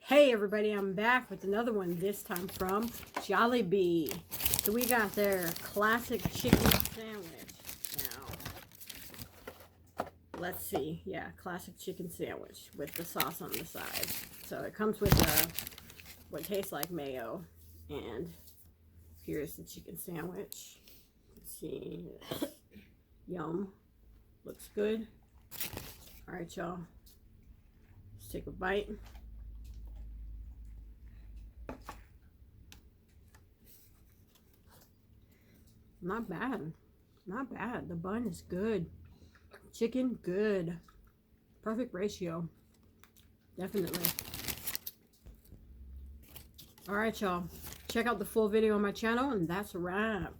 Hey everybody, I'm back with another one, this time from Jollibee. So we got their classic chicken sandwich now. Let's see. Yeah, classic chicken sandwich with the sauce on the side. So it comes with what tastes like mayo. And here's the chicken sandwich. Let's see. Yum. Looks good. Alright, y'all. Let's take a bite. Not bad. Not bad. The bun is good. Chicken, good. Perfect ratio. Definitely. Alright, y'all. Check out the full video on my channel, and that's a wrap.